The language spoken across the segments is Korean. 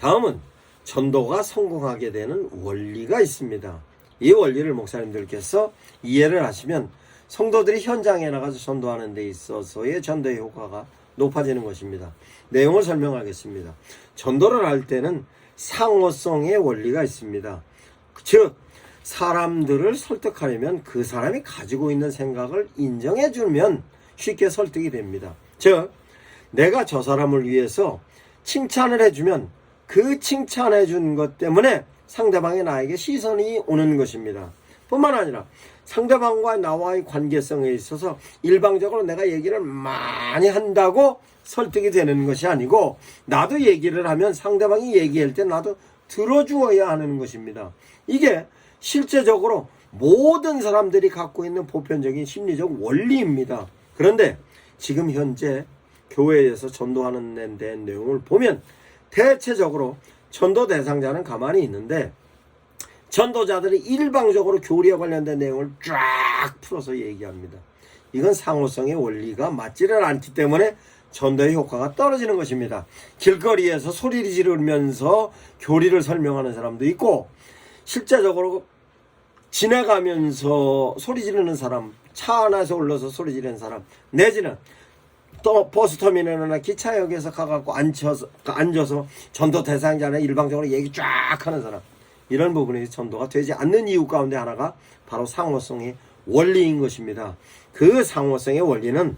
다음은 전도가 성공하게 되는 원리가 있습니다. 이 원리를 목사님들께서 이해를 하시면 성도들이 현장에 나가서 전도하는 데 있어서의 전도의 효과가 높아지는 것입니다. 내용을 설명하겠습니다. 전도를 할 때는 상호성의 원리가 있습니다. 즉 사람들을 설득하려면 그 사람이 가지고 있는 생각을 인정해 주면 쉽게 설득이 됩니다. 즉 내가 저 사람을 위해서 칭찬을 해주면 그 칭찬해 준 것 때문에 상대방의 나에게 시선이 오는 것입니다. 뿐만 아니라 상대방과 나와의 관계성에 있어서 일방적으로 내가 얘기를 많이 한다고 설득이 되는 것이 아니고 나도 얘기를 하면 상대방이 얘기할 때 나도 들어주어야 하는 것입니다. 이게 실제적으로 모든 사람들이 갖고 있는 보편적인 심리적 원리입니다. 그런데 지금 현재 교회에서 전도하는 데 내용을 보면 대체적으로 전도 대상자는 가만히 있는데 전도자들이 일방적으로 교리에 관련된 내용을 쫙 풀어서 얘기합니다. 이건 상호성의 원리가 맞지를 않기 때문에 전도의 효과가 떨어지는 것입니다. 길거리에서 소리를 지르면서 교리를 설명하는 사람도 있고 실제적으로 지나가면서 소리 지르는 사람, 차 안에서 올라서 소리 지르는 사람, 내지는 또 버스터미널이나 기차역에서 가갖고 앉아서 전도 대상자나 일방적으로 얘기 쫙 하는 사람, 이런 부분에서 전도가 되지 않는 이유 가운데 하나가 바로 상호성의 원리인 것입니다. 그 상호성의 원리는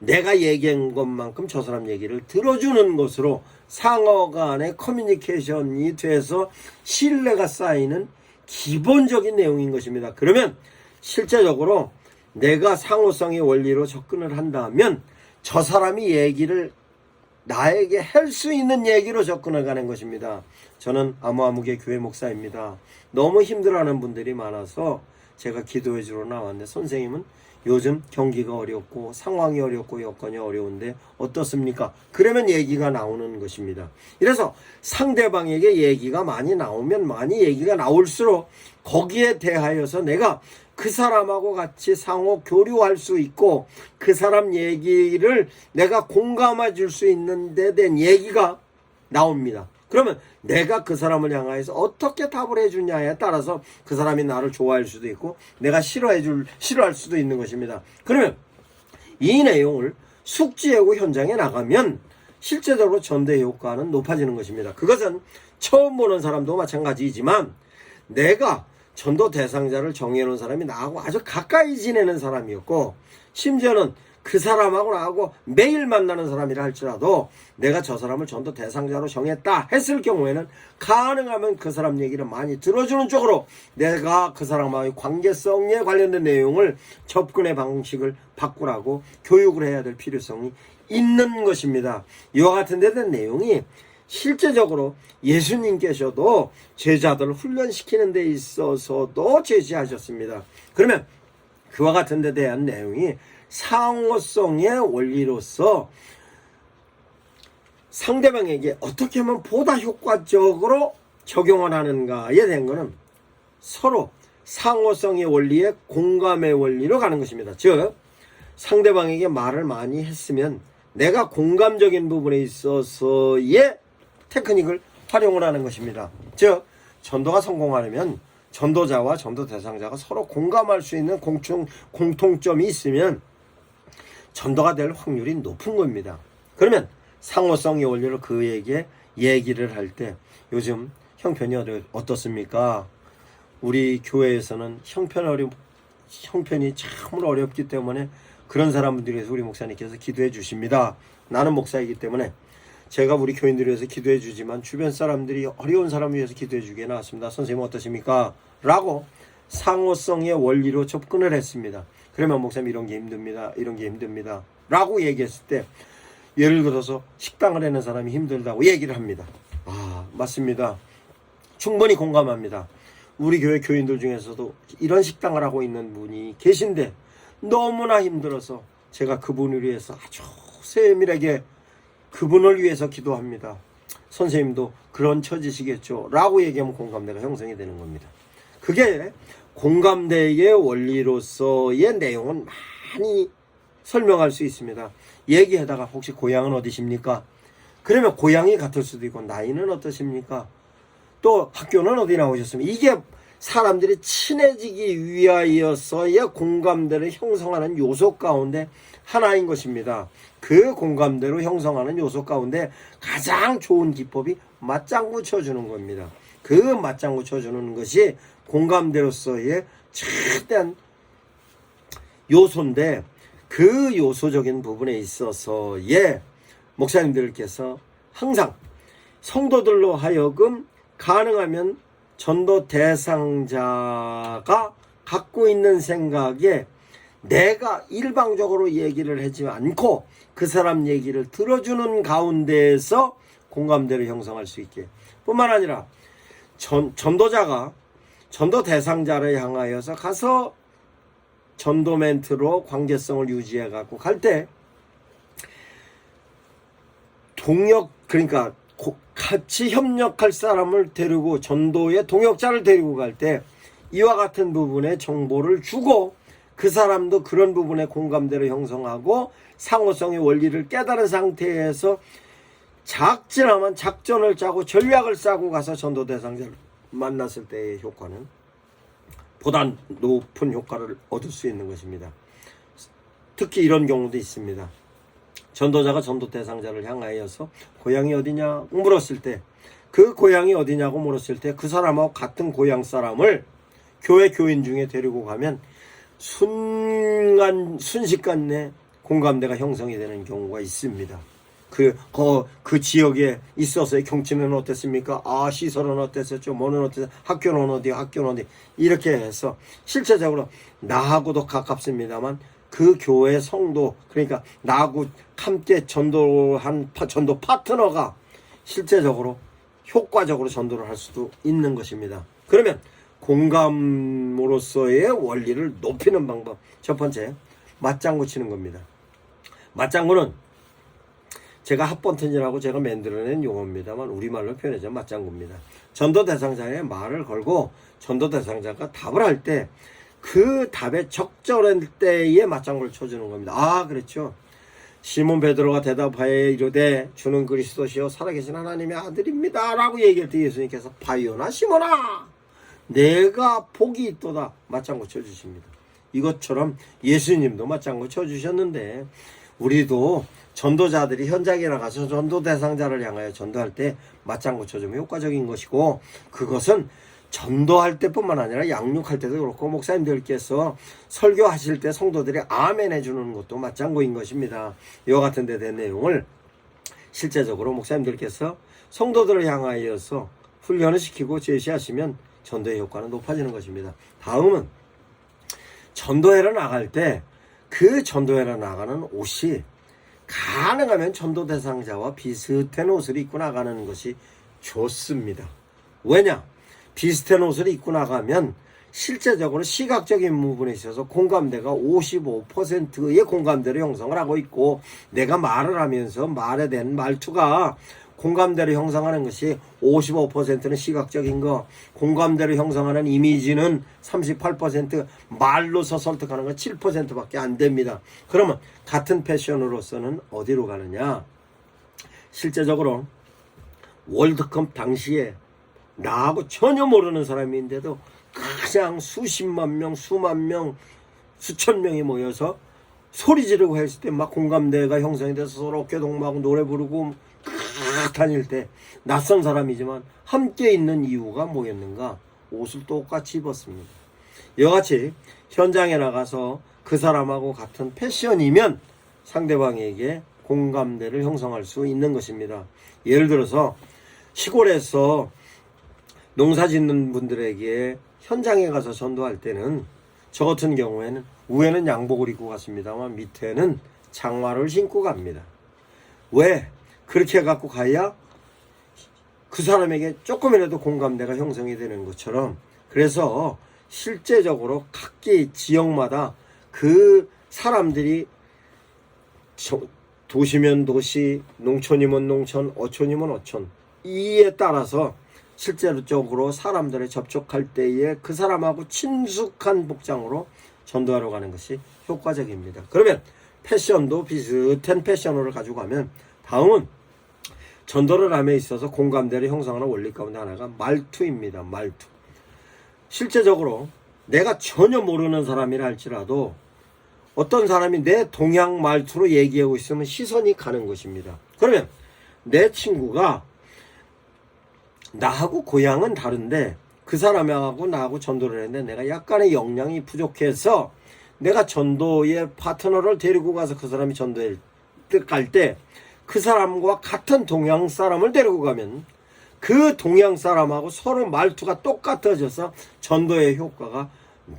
내가 얘기한 것만큼 저 사람 얘기를 들어주는 것으로 상호 간의 커뮤니케이션이 돼서 신뢰가 쌓이는 기본적인 내용인 것입니다. 그러면 실제적으로 내가 상호성의 원리로 접근을 한다면 저 사람이 얘기를 나에게 할 수 있는 얘기로 접근해 가는 것입니다. 저는 아무아무개 교회 목사입니다. 너무 힘들어하는 분들이 많아서 제가 기도해 주러 나왔는데 선생님은 요즘 경기가 어렵고 상황이 어렵고 여건이 어려운데 어떻습니까? 그러면 얘기가 나오는 것입니다. 이래서 상대방에게 얘기가 많이 나오면 많이 얘기가 나올수록 거기에 대하여서 내가 그 사람하고 같이 상호 교류할 수 있고 그 사람 얘기를 내가 공감해 줄 수 있는 데 대한 얘기가 나옵니다. 그러면 내가 그 사람을 향하여서 어떻게 답을 해주냐에 따라서 그 사람이 나를 좋아할 수도 있고 내가 싫어할 수도 있는 것입니다. 그러면 이 내용을 숙지하고 현장에 나가면 실제적으로 전도의 효과는 높아지는 것입니다. 그것은 처음 보는 사람도 마찬가지이지만 내가 전도 대상자를 정해놓은 사람이 나하고 아주 가까이 지내는 사람이었고 심지어는 그 사람하고 나하고 매일 만나는 사람이라 할지라도 내가 저 사람을 전도 대상자로 정했다 했을 경우에는 가능하면 그 사람 얘기를 많이 들어주는 쪽으로 내가 그 사람과의 관계성에 관련된 내용을 접근의 방식을 바꾸라고 교육을 해야 될 필요성이 있는 것입니다. 이와 같은 데 대한 내용이 실제적으로 예수님께서도 제자들을 훈련시키는 데 있어서도 제시하셨습니다. 그러면 그와 같은 데 대한 내용이 상호성의 원리로서 상대방에게 어떻게 하면 보다 효과적으로 적용을 하는가에 대한 것은 서로 상호성의 원리에 공감의 원리로 가는 것입니다. 즉 상대방에게 말을 많이 했으면 내가 공감적인 부분에 있어서의 테크닉을 활용을 하는 것입니다. 즉 전도가 성공하려면 전도자와 전도 대상자가 서로 공감할 수 있는 공통점이 있으면 전도가 될 확률이 높은 겁니다. 그러면 상호성의 원리로 그에게 얘기를 할 때 요즘 형편이 어떻습니까? 우리 교회에서는 형편이 참으로 어렵기 때문에 그런 사람들을 위해서 우리 목사님께서 기도해 주십니다. 나는 목사이기 때문에 제가 우리 교인들을 위해서 기도해 주지만 주변 사람들이 어려운 사람을 위해서 기도해 주기에 나왔습니다. 선생님 어떠십니까? 라고 상호성의 원리로 접근을 했습니다. 그러면 목사님 이런 게 힘듭니다 라고 얘기했을 때 예를 들어서 식당을 하는 사람이 힘들다고 얘기를 합니다. 맞습니다. 충분히 공감합니다. 우리 교회 교인들 중에서도 이런 식당을 하고 있는 분이 계신데 너무나 힘들어서 제가 그분을 위해서 아주 세밀하게 그분을 위해서 기도합니다. 선생님도 그런 처지시겠죠 라고 얘기하면 공감대가 형성이 되는 겁니다. 그게 공감대의 원리로서의 내용은 많이 설명할 수 있습니다. 얘기하다가 혹시 고향은 어디십니까? 그러면 고향이 같을 수도 있고 나이는 어떠십니까? 또 학교는 어디 나오셨습니까? 이게 사람들이 친해지기 위하여서의 공감대를 형성하는 요소 가운데 하나인 것입니다. 그 공감대로 형성하는 요소 가운데 가장 좋은 기법이 맞장구 쳐주는 겁니다. 그 맞장구 쳐주는 것이 공감대로서의 최대한 요소인데, 그 요소적인 부분에 있어서의 목사님들께서 항상 성도들로 하여금 가능하면 전도 대상자가 갖고 있는 생각에 내가 일방적으로 얘기를 하지 않고 그 사람 얘기를 들어주는 가운데에서 공감대를 형성할 수 있게, 뿐만 아니라 전도자가 전도 대상자를 향하여서 가서 전도 멘트로 관계성을 유지해 갖고 갈 때 그러니까 같이 협력할 사람을 데리고, 전도의 동역자를 데리고 갈 때 이와 같은 부분에 정보를 주고 그 사람도 그런 부분에 공감대를 형성하고 상호성의 원리를 깨달은 상태에서 작지나만 작전을 짜고 전략을 짜고 가서 전도 대상자를 만났을 때의 효과는 보다 높은 효과를 얻을 수 있는 것입니다. 특히 이런 경우도 있습니다. 전도자가 전도 대상자를 향하여서 고향이 어디냐 물었을 때, 그 고향이 어디냐고 물었을 때 그 사람하고 같은 고향 사람을 교회 교인 중에 데리고 가면 순식간에 공감대가 형성이 되는 경우가 있습니다. 그 지역에 있어서의 경치는 어땠습니까? 시설은 어땠었죠? 뭐는 어땠어? 학교는 어디? 이렇게 해서 실제적으로 나하고도 가깝습니다만 그 교회 성도, 그러니까 나하고 함께 전도한 전도 파트너가 실제적으로 효과적으로 전도를 할 수도 있는 것입니다. 그러면 공감으로서의 원리를 높이는 방법, 첫 번째 맞장구 치는 겁니다. 맞장구는 제가 합번튼이라고 제가 만들어낸 용어입니다만 우리말로 표현하자면 맞장구입니다. 전도 대상자의 말을 걸고 전도 대상자가 답을 할 때 그 답에 적절한 때에 맞장구를 쳐주는 겁니다. 그렇죠. 시몬 베드로가 대답하여 이르되 주는 그리스도시요 살아계신 하나님의 아들입니다 라고 얘기할 때 예수님께서 바요나 시몬아 내가 복이 있도다 맞장구 쳐주십니다. 이것처럼 예수님도 맞장구 쳐주셨는데 우리도 전도자들이 현장에 나가서 전도 대상자를 향하여 전도할 때 맞장구 쳐주면 효과적인 것이고, 그것은 전도할 때뿐만 아니라 양육할 때도 그렇고 목사님들께서 설교하실 때 성도들이 아멘 해주는 것도 맞장구인 것입니다. 이와 같은 데 된 내용을 실제적으로 목사님들께서 성도들을 향하여서 훈련을 시키고 제시하시면 전도의 효과는 높아지는 것입니다. 다음은 전도회를 나갈 때 그 전도회를 나가는 옷이 가능하면 전도 대상자와 비슷한 옷을 입고 나가는 것이 좋습니다. 왜냐? 비슷한 옷을 입고 나가면 실제적으로 시각적인 부분에 있어서 공감대가 55%의 공감대를 형성을 하고 있고, 내가 말을 하면서 말에 대한 말투가 공감대를 형성하는 것이 55%는 시각적인 거, 공감대를 형성하는 이미지는 38%, 말로서 설득하는 건 7%밖에 안 됩니다. 그러면 같은 패션으로서는 어디로 가느냐? 실제적으로 월드컵 당시에 나하고 전혀 모르는 사람인데도 그냥 수십만 명, 수만 명, 수천 명이 모여서 소리 지르고 했을 때 막 공감대가 형성이 돼서 서로 어깨동무하고 노래 부르고 다닐 때 낯선 사람이지만 함께 있는 이유가 뭐였는가? 옷을 똑같이 입었습니다. 이와같이 현장에 나가서 그 사람하고 같은 패션이면 상대방에게 공감대를 형성할 수 있는 것입니다. 예를 들어서 시골에서 농사 짓는 분들에게 현장에 가서 전도할 때는 저 같은 경우에는 위에는 양복을 입고 갔습니다만 밑에는 장화를 신고 갑니다. 왜? 그렇게 갖고 가야 그 사람에게 조금이라도 공감대가 형성이 되는 것처럼, 그래서 실제적으로 각기 지역마다 그 사람들이 도시면 도시, 농촌이면 농촌, 어촌이면 어촌, 이에 따라서 실제적으로 사람들을 접촉할 때에 그 사람하고 친숙한 복장으로 전도하러 가는 것이 효과적입니다. 그러면 패션도 비슷한 패션으로 가지고 가면, 다음은 전도를 함에 있어서 공감대를 형성하는 원리 가운데 하나가 말투입니다. 말투. 실제적으로 내가 전혀 모르는 사람이라 할지라도 어떤 사람이 내 동양 말투로 얘기하고 있으면 시선이 가는 것입니다. 그러면 내 친구가 나하고 고향은 다른데 그 사람하고 나하고 전도를 했는데 내가 약간의 역량이 부족해서 내가 전도의 파트너를 데리고 가서 그 사람이 전도에 갈 때 그 사람과 같은 동양 사람을 데리고 가면 그 동양 사람하고 서로 말투가 똑같아져서 전도의 효과가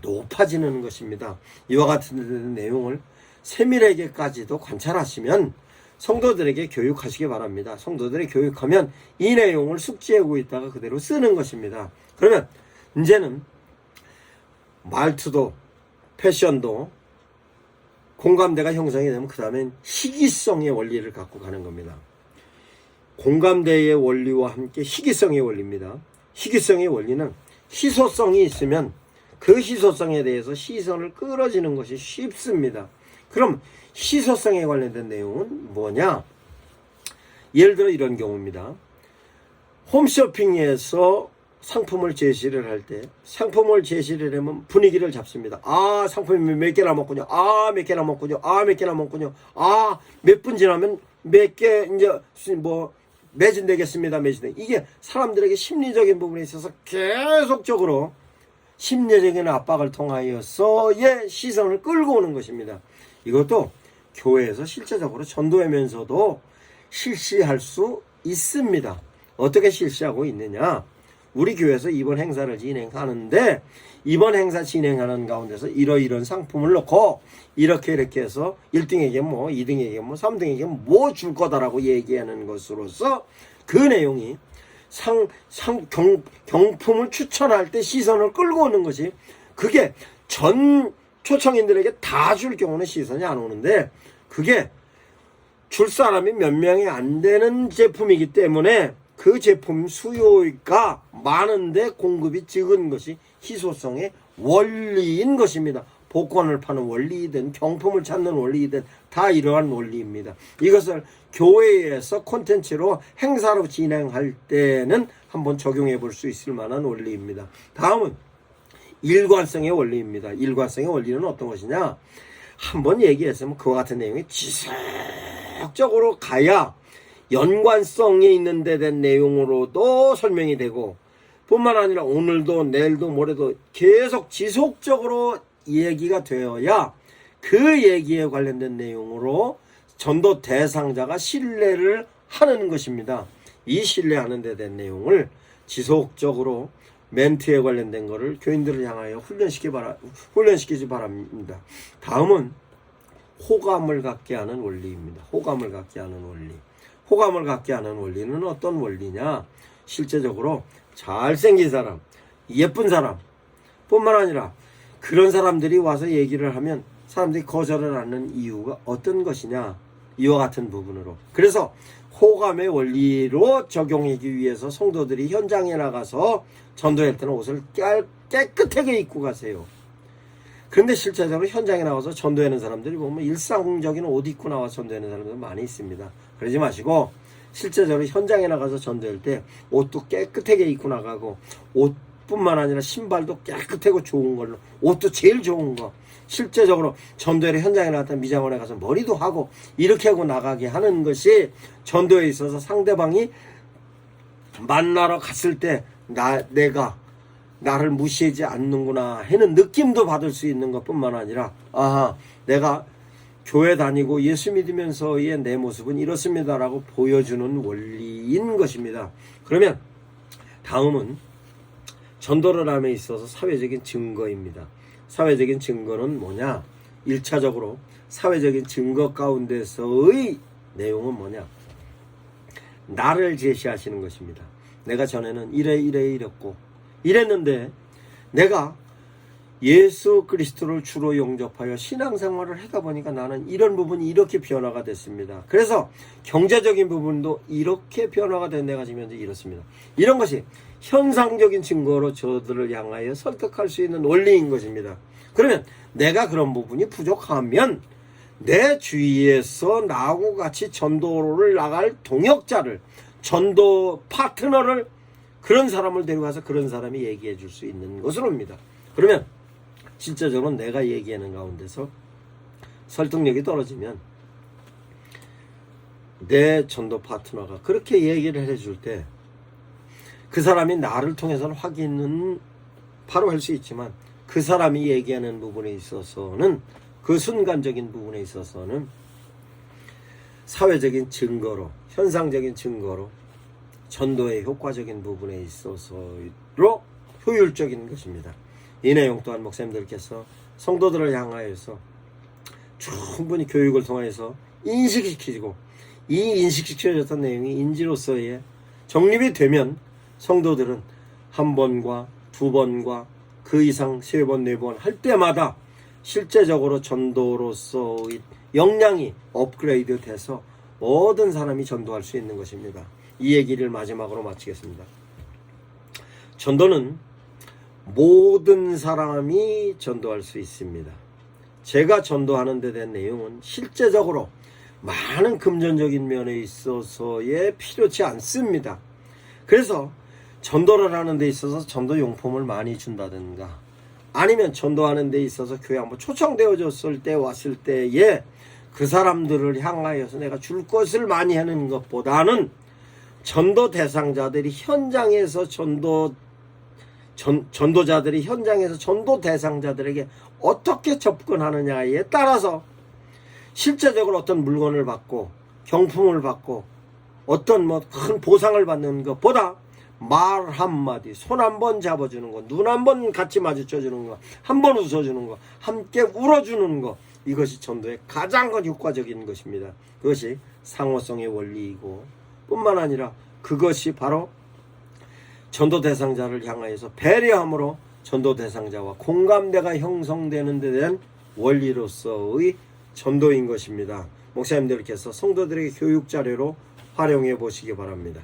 높아지는 것입니다. 이와 같은 내용을 세밀하게까지도 관찰하시면 성도들에게 교육하시기 바랍니다. 성도들이 교육하면 이 내용을 숙지하고 있다가 그대로 쓰는 것입니다. 그러면 이제는 말투도 패션도 공감대가 형성이 되면 그 다음엔 희귀성의 원리를 갖고 가는 겁니다. 공감대의 원리와 함께 희귀성의 원리입니다. 희귀성의 원리는 희소성이 있으면 그 희소성에 대해서 시선을 끌어지는 것이 쉽습니다. 그럼 희소성에 관련된 내용은 뭐냐? 예를 들어 이런 경우입니다. 홈쇼핑에서 상품을 제시를 할 때 상품을 제시를 하면 분위기를 잡습니다. 아, 상품이 몇 개나 먹군요. 아, 몇 개나 먹군요. 아, 몇 개나 먹군요. 아, 몇 분 지나면 몇 개 이제 뭐 매진되겠습니다. 매진되. 이게 사람들에게 심리적인 부분에 있어서 계속적으로 심리적인 압박을 통하여서의 시선을 끌고 오는 것입니다. 이것도 교회에서 실제적으로 전도하면서도 실시할 수 있습니다. 어떻게 실시하고 있느냐? 우리 교회에서 이번 행사를 진행하는데 이번 행사 진행하는 가운데서 이런 상품을 놓고 이렇게 해서 1등에게 뭐 2등에게 뭐 3등에게 뭐 줄 거다라고 얘기하는 것으로서 그 내용이 경품을 추천할 때 시선을 끌고 오는 것이 그게 전 초청인들에게 다 줄 경우는 시선이 안 오는데 그게 줄 사람이 몇 명이 안 되는 제품이기 때문에 그 제품 수요가 많은데 공급이 적은 것이 희소성의 원리인 것입니다. 복권을 파는 원리이든 경품을 찾는 원리이든 다 이러한 원리입니다. 이것을 교회에서 콘텐츠로 행사로 진행할 때는 한번 적용해 볼 수 있을 만한 원리입니다. 다음은 일관성의 원리입니다. 일관성의 원리는 어떤 것이냐? 한번 얘기했으면 그와 같은 내용이 지속적으로 가야 연관성이 있는 데 된 내용으로도 설명이 되고 뿐만 아니라 오늘도 내일도 모레도 계속 지속적으로 얘기가 되어야 그 얘기에 관련된 내용으로 전도 대상자가 신뢰를 하는 것입니다. 이 신뢰하는 데 된 내용을 지속적으로 멘트에 관련된 것을 교인들을 향하여 훈련시키지 바랍니다. 다음은 호감을 갖게 하는 원리입니다. 호감을 갖게 하는 원리. 호감을 갖게 하는 원리는 어떤 원리냐? 실제적으로 잘생긴 사람, 예쁜 사람 뿐만 아니라 그런 사람들이 와서 얘기를 하면 사람들이 거절을 하는 이유가 어떤 것이냐? 이와 같은 부분으로. 그래서 호감의 원리로 적용하기 위해서 성도들이 현장에 나가서 전도할 때는 옷을 깨끗하게 입고 가세요. 그런데 실제적으로 현장에 나와서 전도하는 사람들이 보면 일상적인 옷 입고 나와서 전도하는 사람들 많이 있습니다. 그러지 마시고 실제적으로 현장에 나가서 전도할 때 옷도 깨끗하게 입고 나가고 옷뿐만 아니라 신발도 깨끗하고 좋은 걸로 옷도 제일 좋은 거 실제적으로 전도회 현장에 나갔다 미장원에 가서 머리도 하고 이렇게 하고 나가게 하는 것이 전도에 있어서 상대방이 만나러 갔을 때 내가 나를 무시하지 않는구나 하는 느낌도 받을 수 있는 것뿐만 아니라 아하 내가 교회 다니고 예수 믿으면서의 내 모습은 이렇습니다라고 보여주는 원리인 것입니다. 그러면 다음은 전도를 함에 있어서 사회적인 증거입니다. 사회적인 증거는 뭐냐? 1차적으로 사회적인 증거 가운데서의 내용은 뭐냐? 나를 제시하시는 것입니다. 내가 전에는 이랬고 이랬는데 내가 예수 그리스도를 주로 영접하여 신앙생활을 하다 보니까 나는 이런 부분이 이렇게 변화가 됐습니다. 그래서 경제적인 부분도 이렇게 변화가 된 내가 지금 현재 이렇습니다. 이런 것이 현상적인 증거로 저들을 향하여 설득할 수 있는 원리인 것입니다. 그러면 내가 그런 부분이 부족하면 내 주위에서 나하고 같이 전도를 나갈 동역자를 전도 파트너를 그런 사람을 데려가서 그런 사람이 얘기해 줄 수 있는 것으로입니다. 그러면 실제적으로 내가 얘기하는 가운데서 설득력이 떨어지면 내 전도 파트너가 그렇게 얘기를 해줄 때 그 사람이 나를 통해서는 확인은 바로 할 수 있지만 그 사람이 얘기하는 부분에 있어서는 그 순간적인 부분에 있어서는 사회적인 증거로 현상적인 증거로 전도의 효과적인 부분에 있어서로 효율적인 것입니다. 이 내용 또한 목사님들께서 성도들을 향하여서 충분히 교육을 통해서 인식시키고 이 인식시켜졌던 내용이 인지로서의 정립이 되면 성도들은 한 번과 두 번과 그 이상 세 번, 네 번 할 때마다 실제적으로 전도로서의 역량이 업그레이드 돼서 모든 사람이 전도할 수 있는 것입니다. 이 얘기를 마지막으로 마치겠습니다. 전도는 모든 사람이 전도할 수 있습니다. 제가 전도하는 데 대한 내용은 실제적으로 많은 금전적인 면에 있어서의 필요치 않습니다. 그래서 전도를 하는 데 있어서 전도 용품을 많이 준다든가 아니면 전도하는 데 있어서 교회 한번 초청되어졌을 때 왔을 때에 그 사람들을 향하여서 내가 줄 것을 많이 하는 것보다는 전도 대상자들이 현장에서 전도자들이 현장에서 전도 대상자들에게 어떻게 접근하느냐에 따라서 실제적으로 어떤 물건을 받고 경품을 받고 어떤 큰 보상을 받는 것보다 말 한마디, 손 한 번 잡아주는 거, 눈 한 번 같이 마주쳐주는 거, 한 번 웃어주는 거, 함께 울어주는 거, 이것이 전도의 가장 효과적인 것입니다. 그것이 상호성의 원리이고 뿐만 아니라 그것이 바로 전도 대상자를 향하여서 배려함으로 전도 대상자와 공감대가 형성되는 데 대한 원리로서의 전도인 것입니다. 목사님들께서 성도들에게 교육 자료로 활용해 보시기 바랍니다.